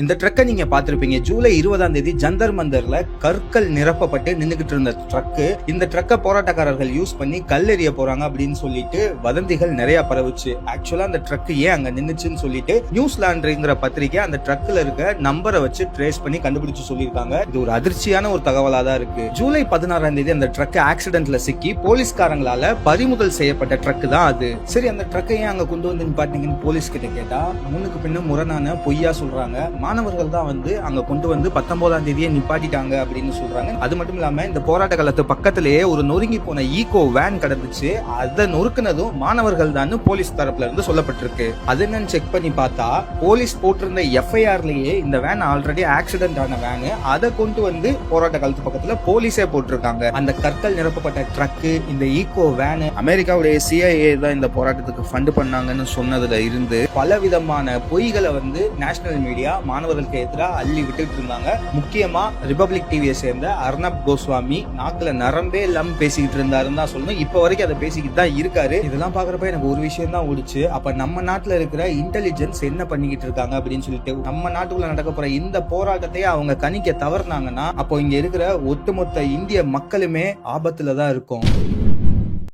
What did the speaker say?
இந்த ட்ரக்கை நீங்க பாத்திருப்பீங்க. ஜூலை 20ஆம் தேதி ஜந்தர் மந்தர்ல கற்கள் நிரப்பப்பட்டு நின்னுகிட்டு இருந்த ட்ரக்கு. இந்த ட்ரக்கை போராட்டக்காரர்கள் யூஸ் பண்ணி கல்லெறிய போறாங்க அப்படின்னு சொல்லிட்டு வதந்திகள் நிறைய பரவுச்சு. ஆக்சுவலா அந்த ட்ரக் ஏன் அங்க நின்னுச்சுன்னு சொல்லிட்டு நியூஸ்லாண்ட்ங்கிற பத்திரிக்கை அந்த ட்ரக்ல இருக்க நம்பரை வச்சு ட்ரேஸ் பண்ணி கண்டுபிடிச்சு சொல்லியிருக்காங்க. இது ஒரு அதிர்ச்சியான ஒரு தகவலா தான் இருக்கு. ஜூலை 16ஆம் தேதி அந்த ட்ரக் ஆக்சிடென்ட்ல சிக்கி போலீஸ்காரங்களால பறிமுதல் செய்யப்பட்ட ட்ரக் தான் அது. சரி, அந்த ட்ரக்கை ஏன் அங்க கொண்டு வந்து பாத்தீங்கன்னு போலீஸ் கிட்ட கேட்டா முன்னுக்கு பின்னும் முரணான பொய்யா சொல்றாங்க. மாணவர்கள் தான் அங்க கொண்டு வந்து 19ஆம் தேதியே நிப்பாட்டிட்டாங்க அப்படின்னு சொல்றாங்க. அது மட்டும் இல்லாம இந்த போராட்ட காலத்து பக்கத்திலேயே ஒரு நொறுங்கி போன ஈகோ வேன் கடந்துச்சு. அதை நொறுக்குனதும் மாணவர்கள் தான் போலீஸ் தரப்புல இருந்து சொல்லப்பட்டிருக்கு. அது என்னன்னு செக் பண்ணி பார்த்தா போலீஸ் போட்டிருந்த எஃப்ஐஆர்லயே இந்த வேன் ஆல்ரெடி ஆக்சிடென்ட் ஆன வேன், அதை கொண்டு வந்து போராட்ட காலத்து பக்கத்துல போலீஸே போட்டிருக்காங்க. அந்த கற்கள் நிரப்பப்பட்ட ட்ரக்கு, இந்த ஈகோ வேன், அமெரிக்காவுடைய CIA தான் இந்த போராட்டத்துக்கு ஃபண்ட் பண்ணாங்கன்னு சொன்னதுல இருந்து பல விதமான பொய்களை நேஷனல் மீடியா மாணவர்களுக்கு எதிராக அள்ளி விட்டுட்டு இருந்தாங்க. முக்கியமா ரிபப்ளிக் டிவியை சேர்ந்த அர்ணப் கோஸ்வாமி நாக்குல நரம்பே இல்லாம பேசிக்கிட்டு இருந்தாருன்னு தான் சொல்லணும். இப்ப வரைக்கும் அதை பேசிக்கிட்டு தான் இருக்காரு. இதெல்லாம் பாக்குறப்ப எனக்கு ஒரு விஷயம் தான் ஓடிச்சு. அப்ப நம்ம நாட்டுல இருக்கிற இன்டெலிஜென்ஸ் என்ன பண்ணிக்கிட்டு இருக்காங்க அப்படின்னு சொல்லிட்டு, நம்ம நாட்டுக்குள்ள நடக்க போற இந்த போராட்டத்தையே அவங்க கணிக்க தவறுனாங்கன்னா அப்போ இங்க இருக்கிற ஒட்டுமொத்த இந்திய மக்களுமே ஆபத்துல தான் இருக்கும்.